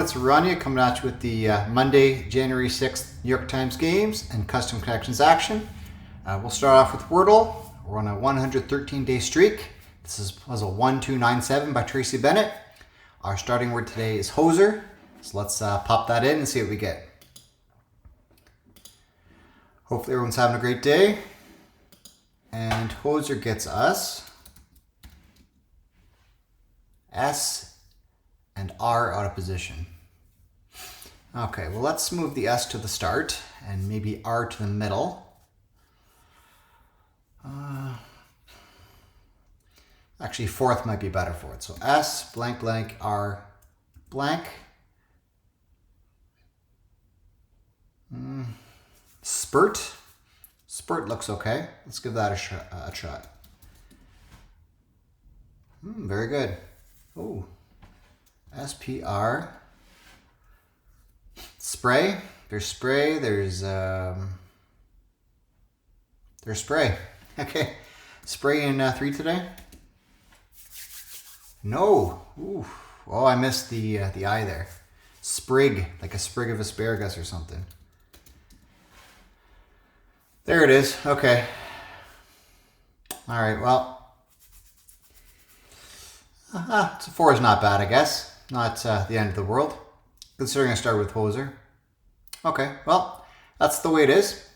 It's Oranje coming at you with the Monday, January 6th New York Times games and custom connections action. We'll start off with Wordle. We're on a 113-day streak. This is puzzle 1297 by Tracy Bennett. Our starting word today is hoser. So let's pop that in and see what we get. Hopefully everyone's having a great day. And hoser gets us S and R out of position. Okay, well let's move the S to the start and maybe R to the middle. Actually, fourth might be better for it. So S blank blank R blank. Spurt. Spurt looks okay. Let's give that a shot. Very good. Oh. SPR. Spray. There's spray. There's spray. Okay. Spray in 3 today. No. Ooh. Oh, I missed the I there. Sprig, like a sprig of asparagus or something. There it is. Okay. All right. Well. 4 is not bad, I guess. Not the end of the world, considering I started with hoser. Okay, well, that's the way it is.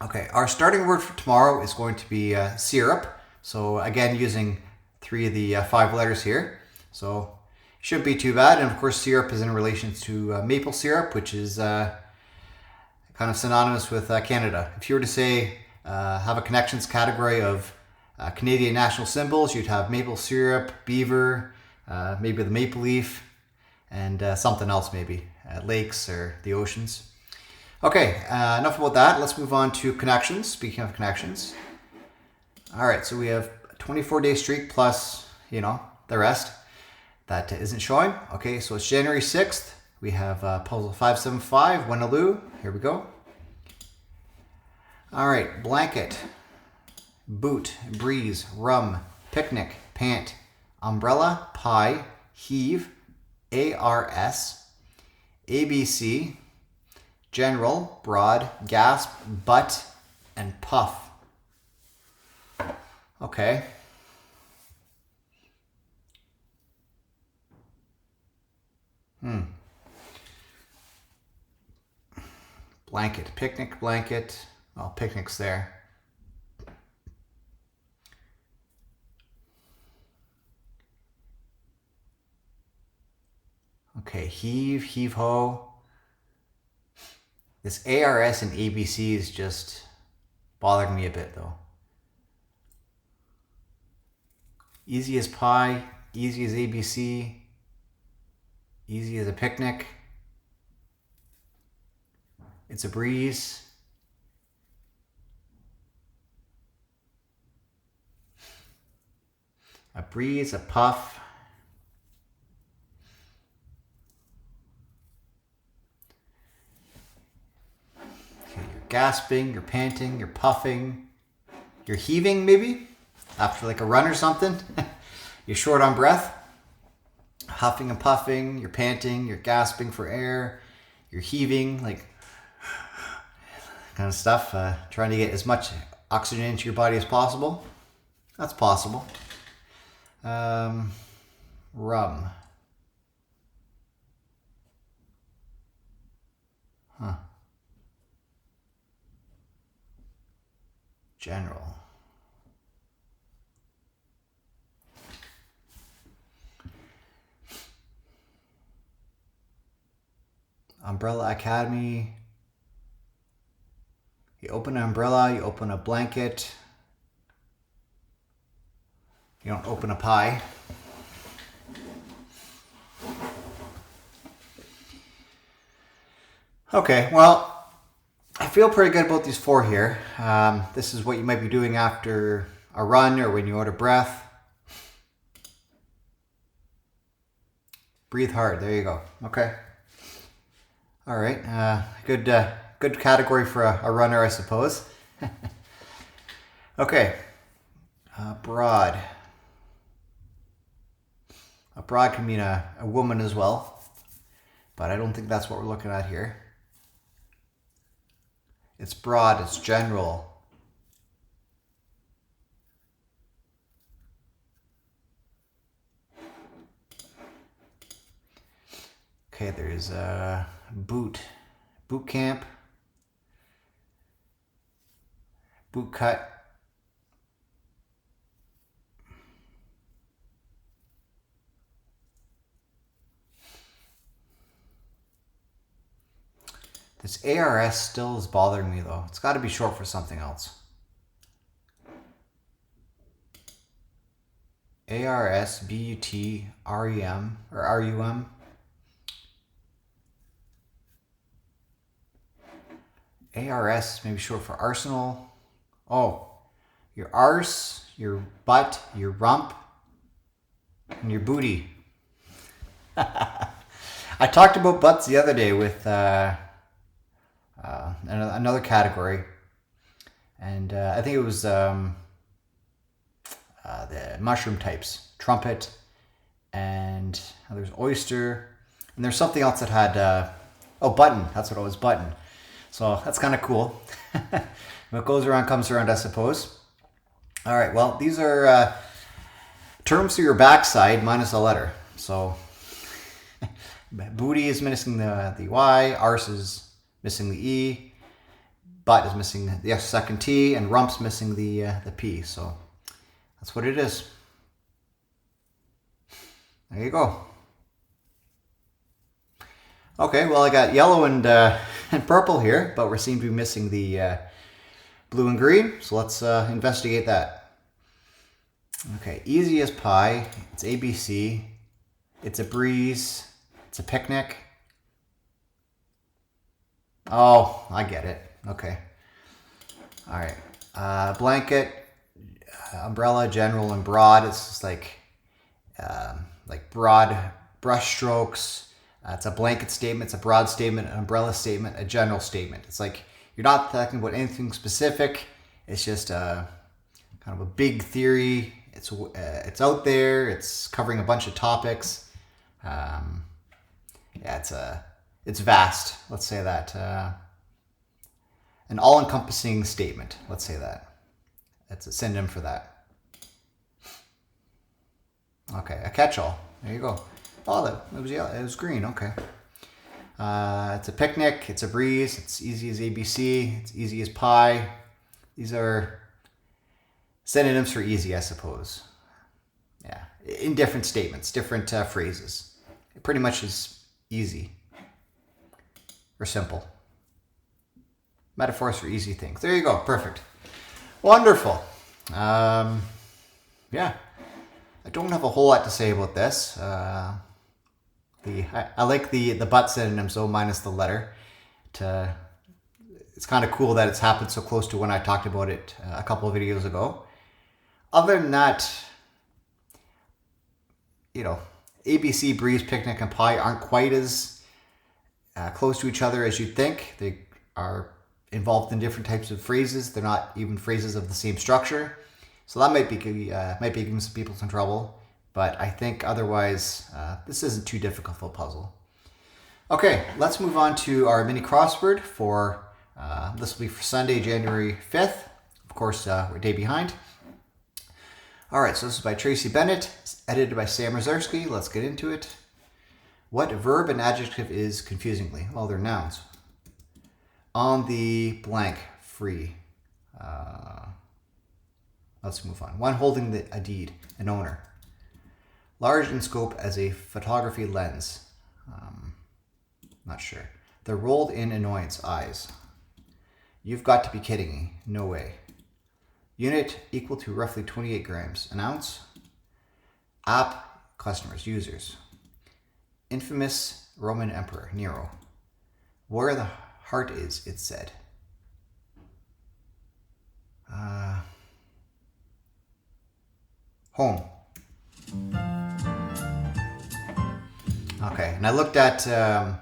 Okay, our starting word for tomorrow is going to be syrup. So again, using 3 of the 5 letters here. So shouldn't be too bad. And of course, syrup is in relation to maple syrup, which is kind of synonymous with Canada. If you were to say, have a connections category of Canadian national symbols, you'd have maple syrup, beaver, maybe the maple leaf, and something else maybe, lakes or the oceans. Okay, enough about that. Let's move on to connections. Speaking of connections. All right, so we have a 24-day streak plus, the rest that isn't showing. Okay, so it's January 6th. We have puzzle 575, Wenaloo. Here we go. All right, blanket, boot, breeze, rum, picnic, pant, umbrella, pie, heave, ARS, ABC, general, broad, gasp, butt, and puff. Okay. Blanket, picnic, blanket. Well, picnic's there. Okay, heave, heave-ho. This ARS and ABC is just bothering me a bit, though. Easy as pie, easy as ABC, easy as a picnic. It's a breeze. A breeze, a puff. Gasping, you're panting, you're puffing, you're heaving maybe after like a run or something. You're short on breath, huffing and puffing, you're panting, you're gasping for air, you're heaving, like kind of stuff, trying to get as much oxygen into your body as possible. That's possible. Rum. General. Umbrella Academy. You open an umbrella, you open a blanket. You don't open a pie. Okay, well, I feel pretty good about these 4 here. This is what you might be doing after a run or when you're out of breath. Breathe hard. There you go. Okay. All right. Good category for a runner, I suppose. Okay. Broad. A broad can mean a woman as well. but I don't think that's what we're looking at here. It's broad, it's general. Okay, there's boot camp, boot cut. This ARS still is bothering me though. It's got to be short for something else. ARS, BUT, REM, or RUM. ARS, maybe short for arsenal. Oh, your arse, your butt, your rump, and your booty. I talked about butts the other day with another category, and I think it was the mushroom types, trumpet, and there's oyster, and there's something else that had button. That's what it was, button. So that's kind of cool. What goes around comes around, I suppose. All right, well, these are terms for your backside minus a letter. So booty is missing the Y, arse is missing the E, butt is missing the second T, and rump's missing the P. So that's what it is. There you go. Okay, well, I got yellow and purple here, but we seem to be missing the blue and green. So let's investigate that. Okay, easy as pie. It's ABC. It's a breeze. It's a picnic. Oh, I get it. Okay. All right. Blanket, umbrella, general, and broad. It's just like broad brush strokes. It's a blanket statement, it's a broad statement, an umbrella statement, a general statement. It's like you're not talking about anything specific. It's just kind of a big theory. It's out there. It's covering a bunch of topics. It's vast. Let's say that. An all-encompassing statement. Let's say that. That's a synonym for that. Okay, a catch-all. There you go. Oh, it was yellow. It was green. Okay. It's a picnic. It's a breeze. It's easy as ABC. It's easy as pie. These are synonyms for easy, I suppose. Yeah, in different statements, different phrases. It pretty much is easy or simple. Metaphors for easy things. There you go. Perfect. Wonderful. Yeah, I don't have a whole lot to say about this. I like the butt synonyms though, minus the letter. It's kind of cool that it's happened so close to when I talked about it a couple of videos ago. Other than that, ABC, breeze, picnic, and pie aren't quite as close to each other as you'd think. They are involved in different types of phrases. They're not even phrases of the same structure. So that might be giving some people some trouble. But I think otherwise, this isn't too difficult of a puzzle. Okay, let's move on to our mini crossword for, this will be for Sunday, January 5th. Of course, we're a day behind. All right, so this is by Tracy Bennett, it's edited by Sam Zorse. Let's get into it. What verb and adjective is confusingly? Well, they're nouns. On the blank, free. Let's move on. One holding a deed, an owner. Large in scope as a photography lens. Not sure. They're rolled in annoyance, eyes. You've got to be kidding me. No way. Unit equal to roughly 28 grams. An ounce. App, customers, users. Infamous Roman Emperor, Nero. Where the heart is, it said. Home. Okay, and I looked at 5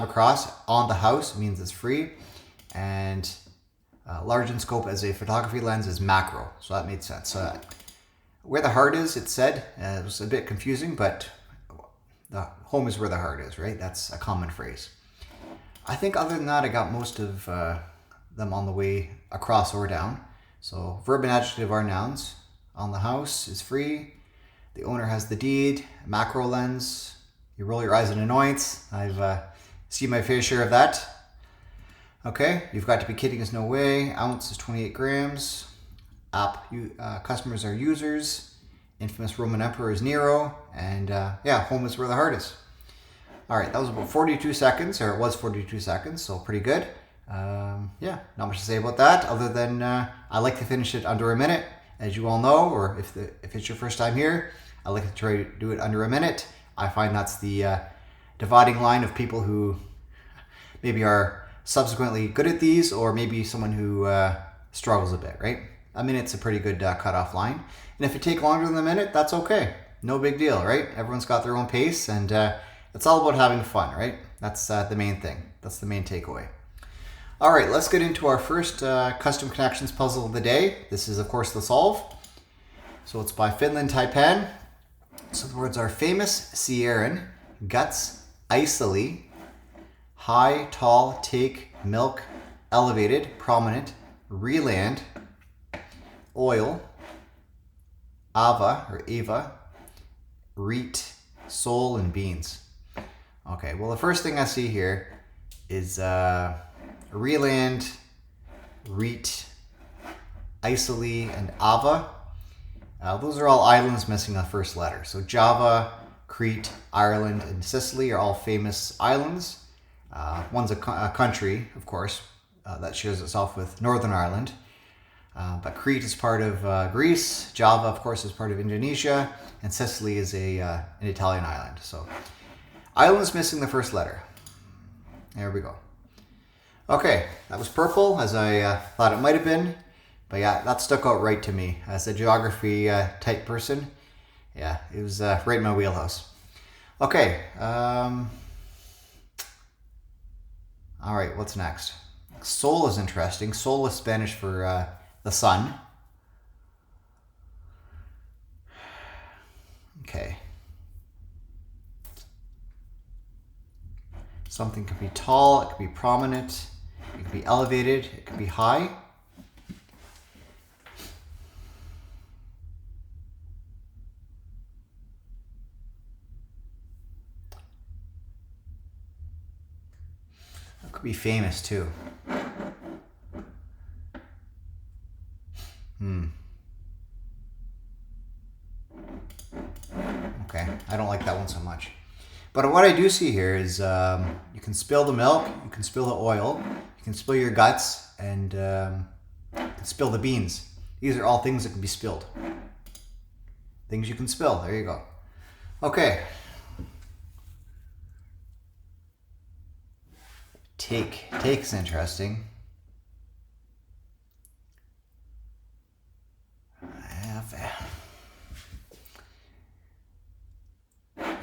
across. On the house means it's free, and large in scope as a photography lens is macro, so that made sense. Where the heart is, it said, it was a bit confusing, but the home is where the heart is, right? That's a common phrase. I think other than that, I got most of them on the way across or down. So verb and adjective are nouns. On the house is free. The owner has the deed. Macro lens. You roll your eyes in annoyance. I've seen my fair share of that. Okay, you've got to be kidding is no way. Ounce is 28 grams. Customers are users. Infamous Roman emperor is Nero. And yeah, home is where the heart is. All right, that was about 42 seconds, or it was 42 seconds, so pretty good. Yeah, not much to say about that, other than I like to finish it under a minute, as you all know, or if it's your first time here, I like to try to do it under a minute. I find that's the dividing line of people who maybe are subsequently good at these, or maybe someone who struggles a bit, right? A minute's a pretty good cutoff line. And if it takes longer than a minute, that's okay. No big deal, right? Everyone's got their own pace, and it's all about having fun, right? That's the main thing. That's the main takeaway. All right, let's get into our first custom connections puzzle of the day. This is, of course, the solve. So it's by Finland Taipan. So the words are famous, Sierran, guts, isolae, high, tall, take, milk, elevated, prominent, reland, oil, ava or ava, reet, soul, and beans. Okay, well, the first thing I see here is reland, reet, isolae, and ava. Those are all islands missing a first letter. So Java, Crete, Ireland, and Sicily are all famous islands. One's a country, of course, that shares itself with Northern Ireland. But Crete is part of Greece. Java, of course, is part of Indonesia. And Sicily is an Italian island. So islands missing the first letter. There we go. Okay, that was purple, as I thought it might have been. But yeah, that stuck out right to me. As a geography type person, yeah, it was right in my wheelhouse. Okay. All right, what's next? Sol is interesting. Sol is Spanish for the sun. Okay. Something could be tall, it could be prominent, it could be elevated, it could be high. It could be famous too. Okay, I don't like that one so much. But what I do see here is you can spill the milk, you can spill the oil, you can spill your guts, and you can spill the beans. These are all things that can be spilled. Things you can spill. There you go. Okay. Take. Take's interesting.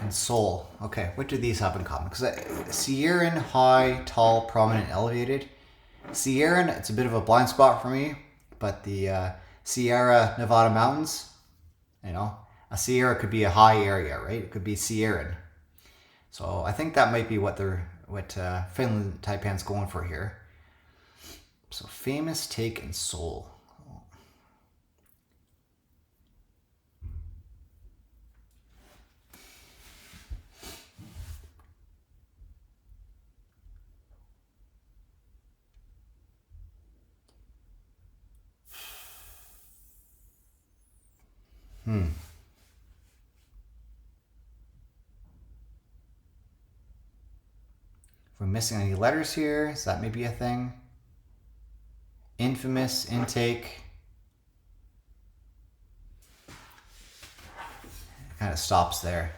And soul. Okay, what do these have in common? Because Sierran, high, tall, prominent, elevated. Sierran, it's a bit of a blind spot for me, but the Sierra Nevada mountains, you know, a Sierra could be a high area, right? It could be Sierran. So I think that might be what Finland Taipan's going for here. So famous, take, and soul. If we're missing any letters here, is that maybe a thing? Infamous, intake. It kind of stops there.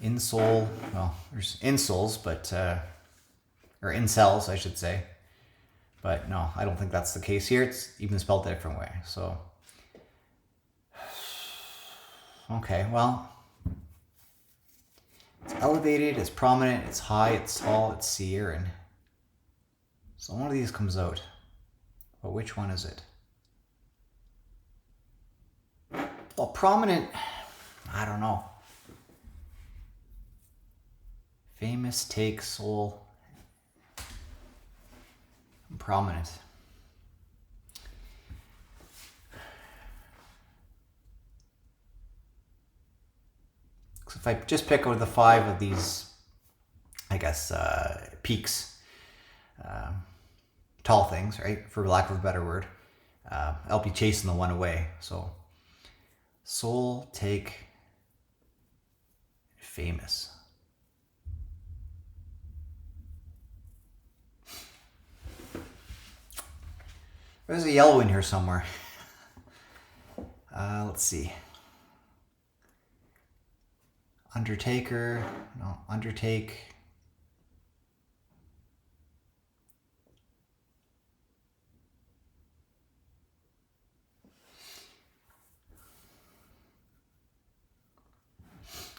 Insole, well, there's insoles, but, or incels, I should say. But no, I don't think that's the case here. It's even spelled a different way, so. Okay, well, it's elevated, it's prominent, it's high, it's tall, it's Sierran. So one of these comes out. But which one is it? Well, prominent, I don't know. Famous, take, soul, prominent. So if I just pick out the 5 of these, I guess, peaks, tall things, right, for lack of a better word, I'll be chasing the one away. So soul, take, famous. There's a yellow in here somewhere. Let's see. Undertaker, no, undertake.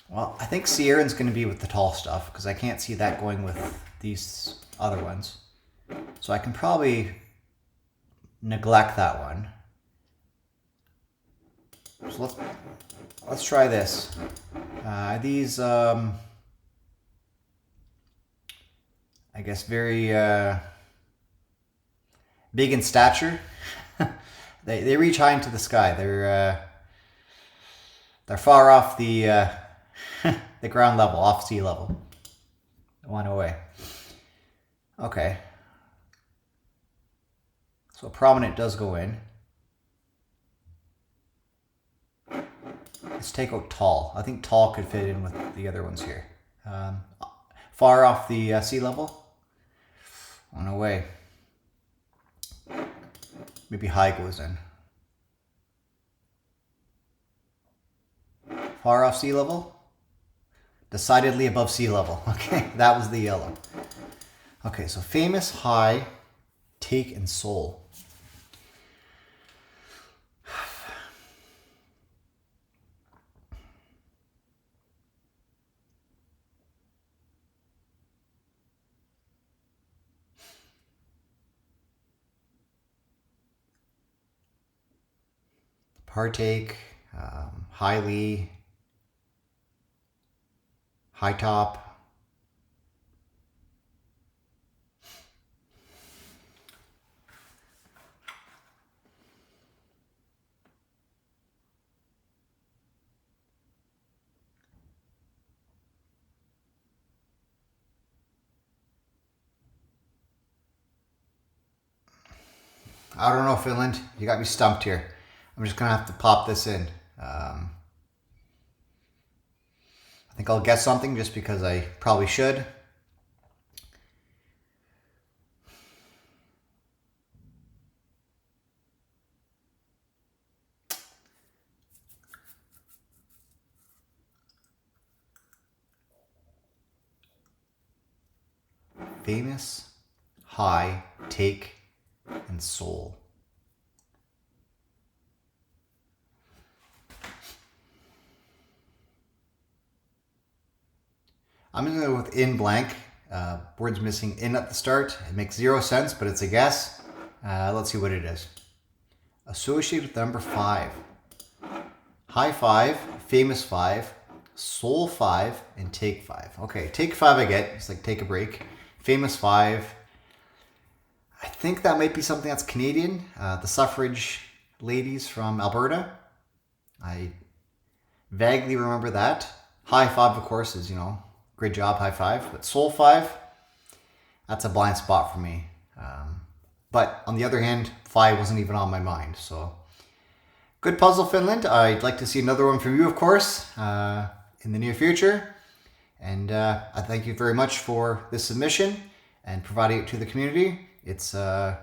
Well, I think Sierran's going to be with the tall stuff because I can't see that going with these other ones. So I can probably neglect that one. So let's try this. These, I guess, very big in stature. They reach high into the sky. They're far off the the ground level, off sea level. One away. Okay. So prominent does go in. Let's take out tall. I think tall could fit in with the other ones here. Far off the sea level. One away. Maybe high goes in. Far off sea level. Decidedly above sea level. Okay, that was the yellow. Okay, so famous, high, take, and soul. Partake, highly, high top. I don't know, Finland. You got me stumped here. I'm just going to have to pop this in. I think I'll guess something just because I probably should. Famous, high, take, and soul. I'm going to go with in blank. Words missing in at the start. It makes 0 sense, but it's a guess. Let's see what it is. Associated with number 5. High 5, famous 5, soul 5, and take 5. Okay, take 5 I get. It's like take a break. Famous 5. I think that might be something that's Canadian. The suffrage ladies from Alberta. I vaguely remember that. High 5, of course, is, great job, high 5. But soul 5, that's a blind spot for me. But on the other hand, 5 wasn't even on my mind. So good puzzle, Finland. I'd like to see another one from you, of course, in the near future. And I thank you very much for this submission and providing it to the community. It's a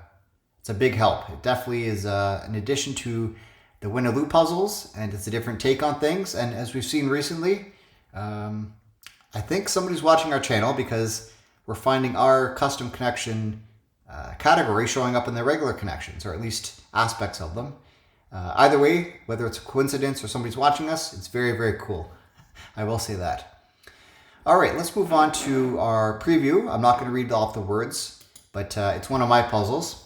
big help. It definitely is an addition to the win-a-loo puzzles, and it's a different take on things. And as we've seen recently, I think somebody's watching our channel because we're finding our custom connection category showing up in the regular connections, or at least aspects of them. Either way, whether it's a coincidence or somebody's watching us, it's very, very cool. I will say that. All right, let's move on to our preview. I'm not going to read off the words, but it's one of my puzzles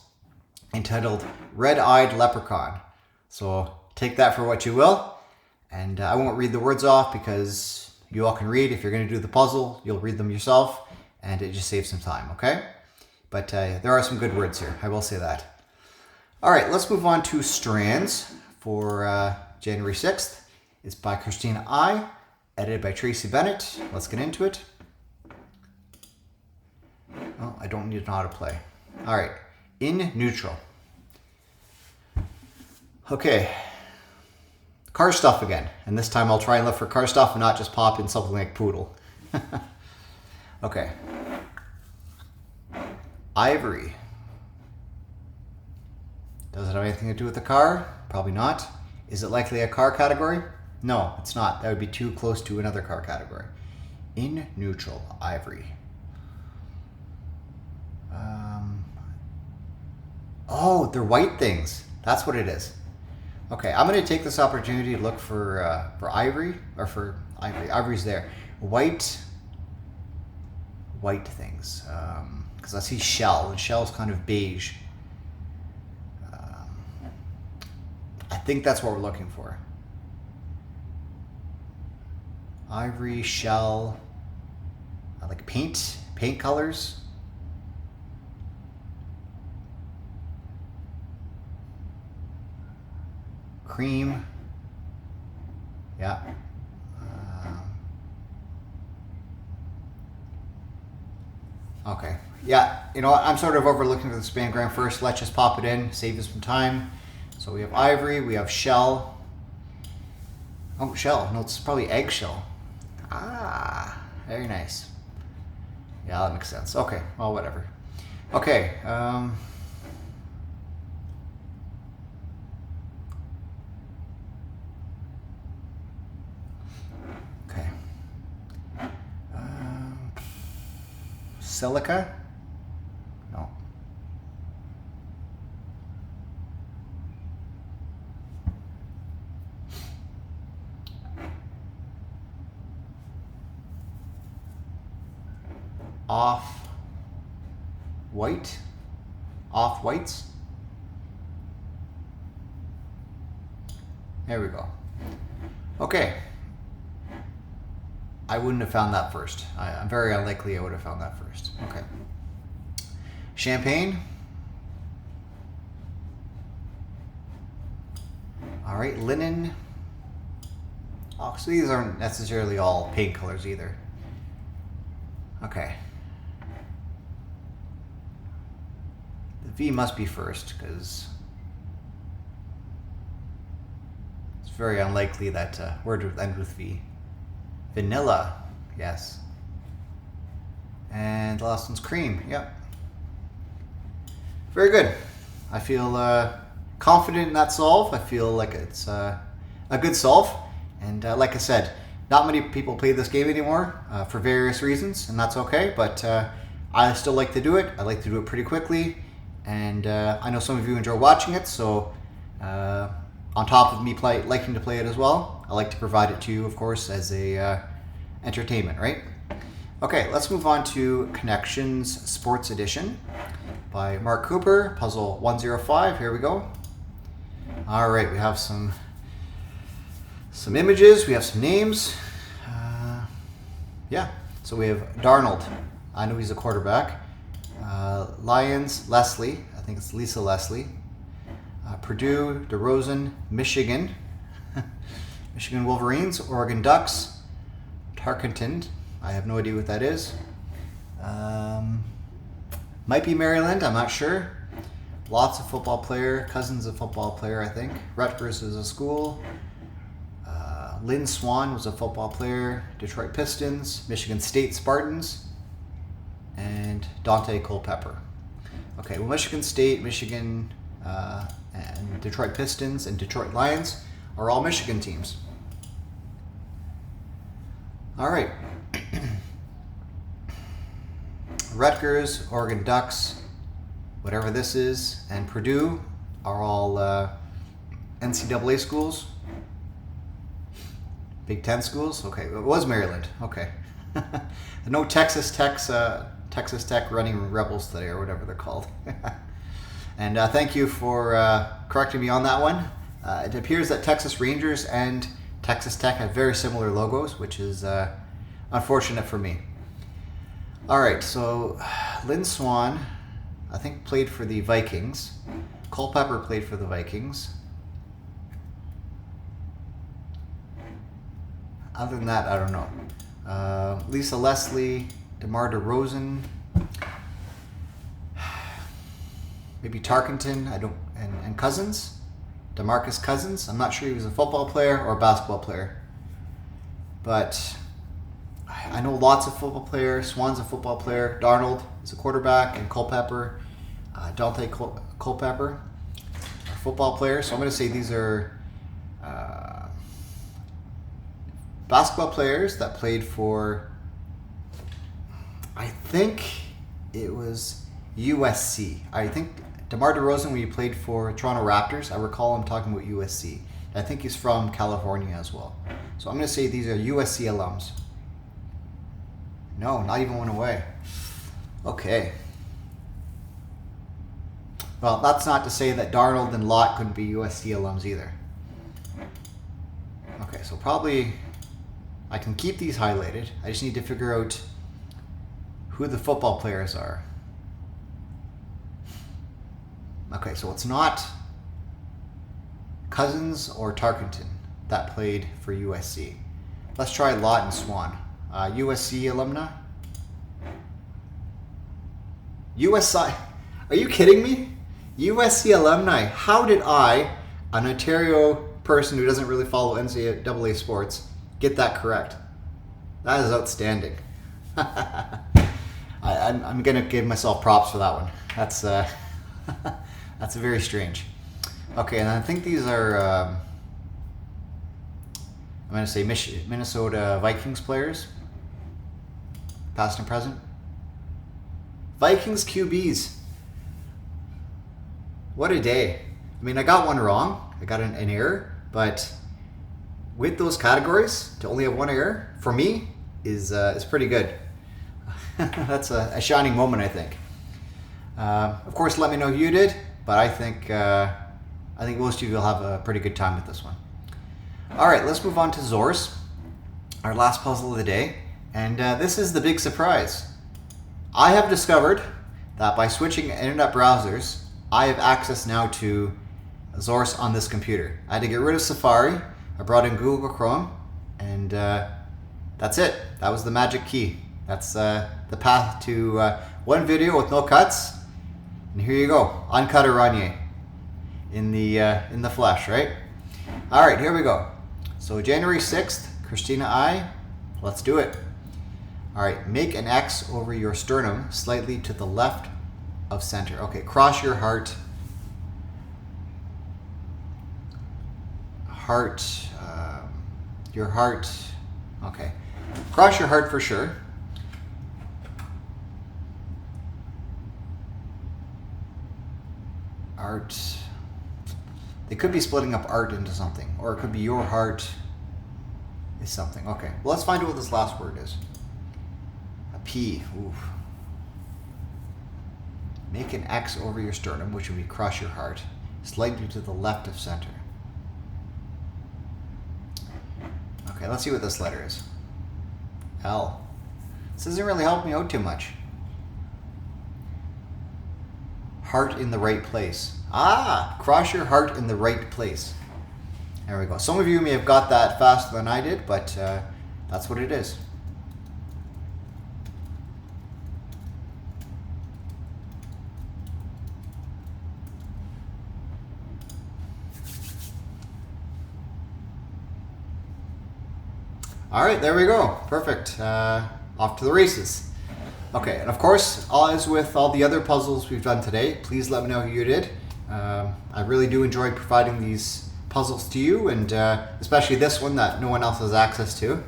entitled Red-Eyed Leprechaun. So take that for what you will. And I won't read the words off because You all can read. If you're going to do the puzzle, you'll read them yourself, and it just saves some time, okay? But there are some good words here, I will say that. All right, let's move on to Strands for January 6th. It's by Christina I, edited by Tracy Bennett. Let's get into it. Oh, I don't need to know how to play. All right, in neutral. Okay, car stuff again. And this time I'll try and look for car stuff and not just pop in something like poodle. Okay. Ivory. Does it have anything to do with the car? Probably not. Is it likely a car category? No, it's not. That would be too close to another car category. In neutral, ivory. Oh, they're white things. That's what it is. Okay, I'm going to take this opportunity to look for ivory, or for ivory. Ivory's there. White things. Because I see shell, and shell's kind of beige. I think that's what we're looking for. Ivory, shell, like paint colors. Cream. Yeah. Okay. Yeah, you know what? I'm sort of overlooking the spangram first. Let's just pop it in, save us some time. So we have ivory, we have shell. Oh, shell. No, it's probably eggshell. Ah, very nice. Yeah, that makes sense. Okay, well, whatever. Okay. Okay. Silica? No. Off-whites. There we go. Okay. I wouldn't have found that first. I'm very unlikely I would have found that first. Okay. Champagne. All right, linen. Oh, so these aren't necessarily all paint colors either. Okay. The V must be first because it's very unlikely that word would end with V. Vanilla, yes. And the last one's cream, yep. Very good. I feel confident in that solve. I feel like it's a good solve. And like I said, not many people play this game anymore for various reasons, and that's okay, but I still like to do it. I like to do it pretty quickly, and I know some of you enjoy watching it, so on top of me liking to play it as well, I like to provide it to you, of course, as a entertainment, right? Okay, let's move on to Connections Sports Edition by Mark Cooper, puzzle 105. Here we go. All right, we have some images, we have some names. Yeah, so we have Darnold. I know he's a quarterback. Lions, Leslie. I think it's Lisa Leslie. Purdue, DeRozan, Michigan. Michigan Wolverines, Oregon Ducks, Tarkenton. I have no idea what that is. Might be Maryland, I'm not sure. Lots of football player, Cousins a football player, I think. Rutgers is a school. Lynn Swan was a football player. Detroit Pistons, Michigan State Spartans, and Dante Culpepper. Okay, well, Michigan State, Michigan, and Detroit Pistons and Detroit Lions are all Michigan teams. All right. Rutgers, Oregon Ducks, whatever this is, and Purdue are all NCAA schools. Big Ten schools? Okay, it was Maryland. Okay. No Texas Tech Running Rebels today, or whatever they're called. And thank you for correcting me on that one. It appears that Texas Rangers and Texas Tech have very similar logos, which is Unfortunate for me. All right, so Lynn Swan, I think, played for the Vikings. Culpepper played for the Vikings. Other than that, I don't know. Lisa Leslie, DeMar DeRozan, maybe Tarkenton, and Cousins, DeMarcus Cousins. I'm not sure he was a football player or a basketball player, but I know lots of football players. Swan's a football player. Darnold is a quarterback, and Culpepper, Dante Culpepper, are football players. So I'm going to say these are basketball players that played for, I think it was USC. I think DeMar DeRozan, when he played for Toronto Raptors, I recall him talking about USC. I think he's from California as well. So I'm going to say these are USC alums. No, not even one away. Okay. Well, that's not to say that Darnold and Lott couldn't be USC alums either. Okay, so probably I can keep these highlighted. I just need to figure out who the football players are. Okay, so it's not Cousins or Tarkenton that played for USC. Let's try Lott and Swan. USC alumni? USI? Are you kidding me? USC alumni. How did I, an Ontario person who doesn't really follow NCAA sports, get that correct? That is outstanding. I'm going to give myself props for that one. That's that's very strange. Okay, and I think these are, I'm going to say Minnesota Vikings players, past and present. Vikings QBs. What a day. I mean, I got one wrong. I got an error, but with those categories, to only have one error, for me, is pretty good. That's a shining moment, I think. Of course, let me know who you did, but I think most of you will have a pretty good time with this one. All right, let's move on to Zorse, our last puzzle of the day. And this is the big surprise. I have discovered that by switching internet browsers, I have access now to Zorse on this computer. I had to get rid of Safari. I brought in Google Chrome, and that's it. That was the magic key. That's the path to one video with no cuts. And here you go, uncut Oranje in the flesh, right? All right, here we go. So January 6th, Christina I, let's do it. All right, make an X over your sternum slightly to the left of center. Okay, cross your heart. Your heart, okay. Cross your heart for sure. Art. They could be splitting up art into something, or it could be your heart is something. Okay, well, let's find out what this last word is. A P. Ooh. Make an X over your sternum, which would be cross your heart, slightly to the left of center. Okay, let's see what this letter is. L. This doesn't really help me out too much. Heart in the right place. Ah, cross your heart in the right place. There we go. Some of you may have got that faster than I did, but that's what it is. All right, there we go. Perfect. Off to the races. Okay, and of course, as with all the other puzzles we've done today, please let me know who you did. I really do enjoy providing these puzzles to you, and especially this one that no one else has access to.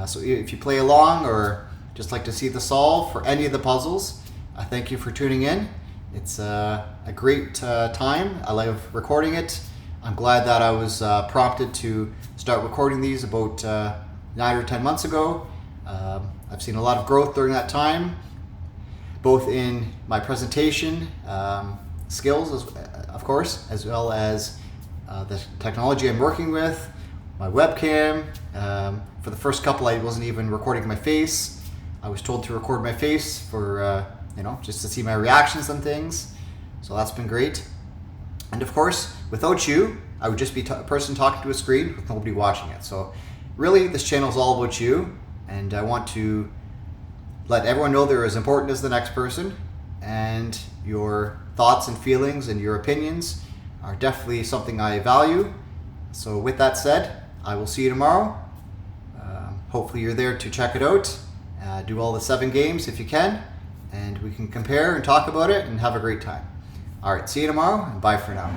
So if you play along or just like to see the solve for any of the puzzles, I thank you for tuning in. It's a great time. I love recording it. I'm glad that I was prompted to start recording these about 9 or 10 months ago. I've seen a lot of growth during that time, both in my presentation skills, of course, as well as the technology I'm working with, my webcam. For the first couple, I wasn't even recording my face. I was told to record my face for, just to see my reactions and things. So that's been great. And of course, without you, I would just be a person talking to a screen with nobody watching it. So really, this channel is all about you. And I want to let everyone know they're as important as the next person. And your thoughts and feelings and your opinions are definitely something I value. So with that said, I will see you tomorrow. Hopefully you're there to check it out. Do all the 7 games if you can, and we can compare and talk about it and have a great time. All right, see you tomorrow, and bye for now.